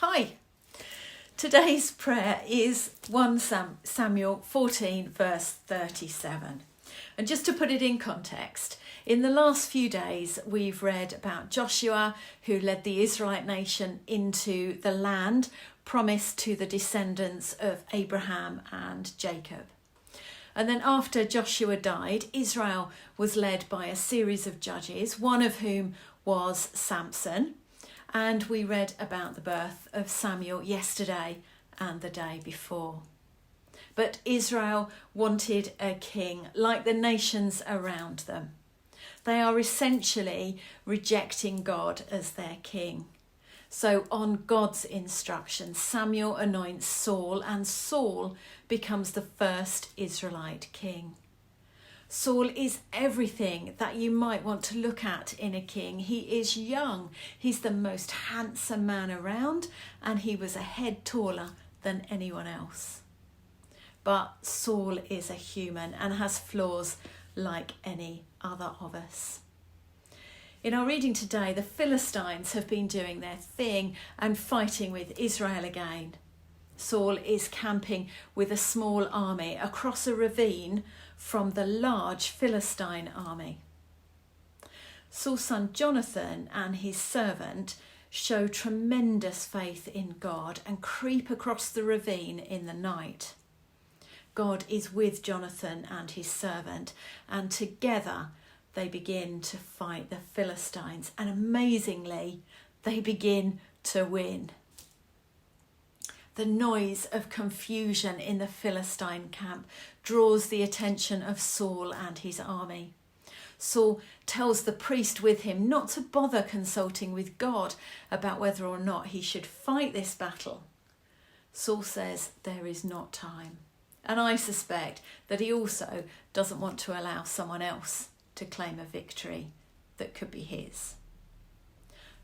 Hi, today's prayer is 1 Samuel 14 verse 37. And just to put it in context, in the last few days we've read about Joshua who led the Israelite nation into the land promised to the descendants of Abraham and Jacob. And then after Joshua died, Israel was led by a series of judges, one of whom was Samson. And we read about the birth of Samuel yesterday and the day before. But Israel wanted a king like the nations around them. They are essentially rejecting God as their king. So on God's instruction, Samuel anoints Saul, and Saul becomes the first Israelite king. Saul is everything that you might want to look at in a king. He is young, he's the most handsome man around, and he was a head taller than anyone else. But Saul is a human and has flaws like any other of us. In our reading today, the Philistines have been doing their thing and fighting with Israel again. Saul is camping with a small army across a ravine from the large Philistine army. Saul's son Jonathan and his servant show tremendous faith in God and creep across the ravine in the night. God is with Jonathan and his servant, and together they begin to fight the Philistines, and amazingly they begin to win. The noise of confusion in the Philistine camp draws the attention of Saul and his army. Saul tells the priest with him not to bother consulting with God about whether or not he should fight this battle. Saul says there is not time. And I suspect that he also doesn't want to allow someone else to claim a victory that could be his.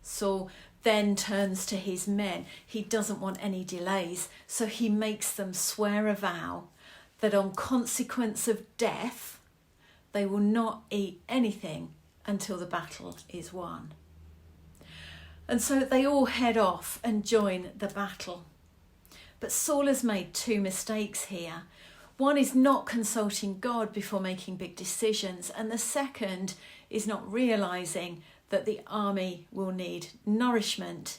Saul then turns to his men. He doesn't want any delays, so he makes them swear a vow that on consequence of death, they will not eat anything until the battle is won. And so they all head off and join the battle. But Saul has made two mistakes here. One is not consulting God before making big decisions, and the second is not realising that the army will need nourishment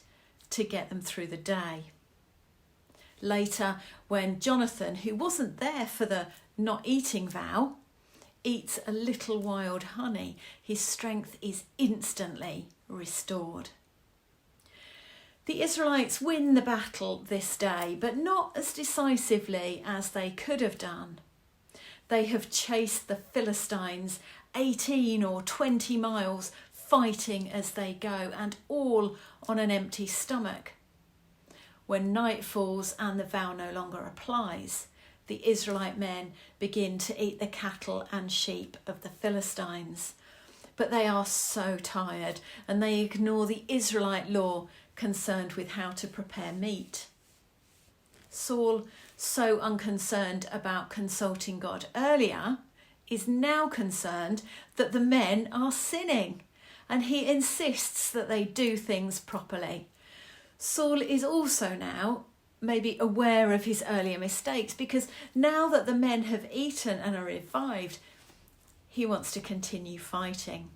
to get them through the day. Later, when Jonathan, who wasn't there for the not eating vow, eats a little wild honey, his strength is instantly restored. The Israelites win the battle this day, but not as decisively as they could have done. They have chased the Philistines 18 or 20 miles, fighting as they go, and all on an empty stomach. When night falls and the vow no longer applies, the Israelite men begin to eat the cattle and sheep of the Philistines. But they are so tired, and they ignore the Israelite law concerned with how to prepare meat. Saul, so unconcerned about consulting God earlier, is now concerned that the men are sinning, and he insists that they do things properly. Saul is also now maybe aware of his earlier mistakes, because now that the men have eaten and are revived, he wants to continue fighting.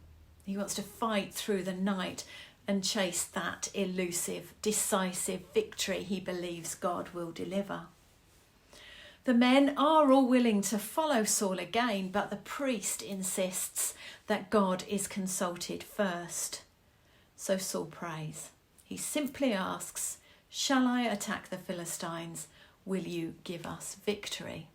He wants to fight through the night and chase that elusive, decisive victory he believes God will deliver. The men are all willing to follow Saul again, but the priest insists that God is consulted first. So Saul prays. He simply asks, "Shall I attack the Philistines? Will you give us victory?"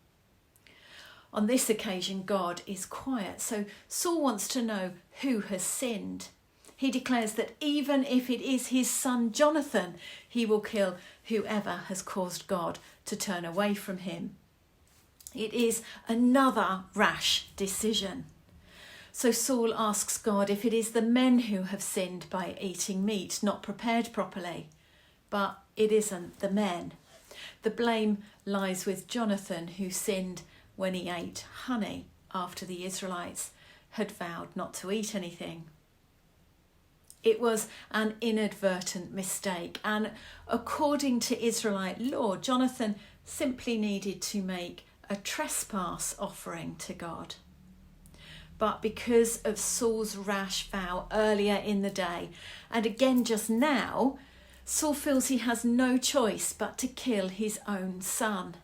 On this occasion, God is quiet, so Saul wants to know who has sinned. He declares that even if it is his son Jonathan, he will kill whoever has caused God to turn away from him. It is another rash decision. So Saul asks God if it is the men who have sinned by eating meat not prepared properly. But it isn't the men. The blame lies with Jonathan, who sinned when he ate honey after the Israelites had vowed not to eat anything. It was an inadvertent mistake, and according to Israelite law, Jonathan simply needed to make a trespass offering to God. But because of Saul's rash vow earlier in the day, and again just now, Saul feels he has no choice but to kill his own son.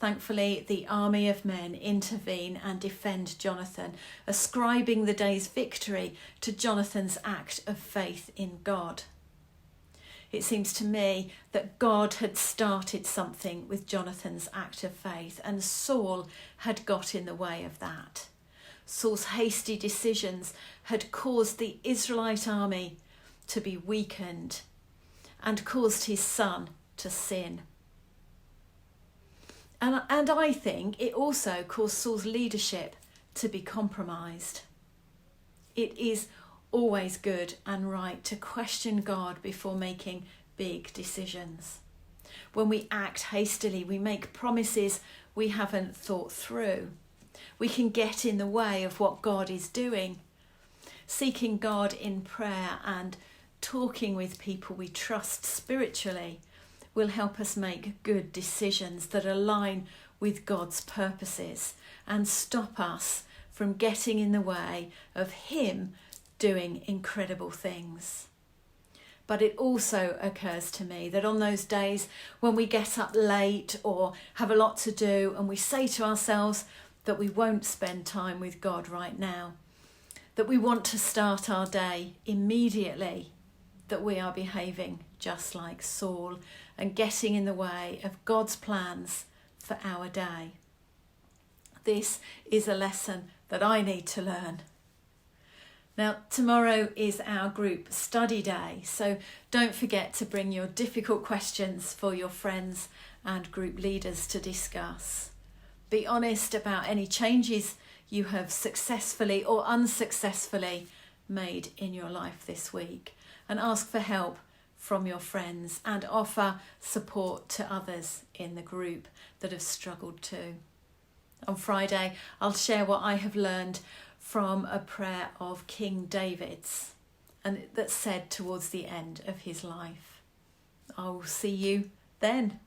Thankfully, the army of men intervene and defend Jonathan, ascribing the day's victory to Jonathan's act of faith in God. It seems to me that God had started something with Jonathan's act of faith, and Saul had got in the way of that. Saul's hasty decisions had caused the Israelite army to be weakened and caused his son to sin. And I think it also caused Saul's leadership to be compromised. It is always good and right to question God before making big decisions. When we act hastily, we make promises we haven't thought through. We can get in the way of what God is doing. Seeking God in prayer and talking with people we trust spiritually will help us make good decisions that align with God's purposes and stop us from getting in the way of Him doing incredible things. But it also occurs to me that on those days when we get up late or have a lot to do and we say to ourselves that we won't spend time with God right now, that we want to start our day immediately, that we are behaving just like Saul and getting in the way of God's plans for our day. This is a lesson that I need to learn. Now, tomorrow is our group study day, so don't forget to bring your difficult questions for your friends and group leaders to discuss. Be honest about any changes you have successfully or unsuccessfully made in your life this week, and ask for help from your friends and offer support to others in the group that have struggled too. On Friday, I'll share what I have learned from a prayer of King David's, and that's said towards the end of his life. I will see you then.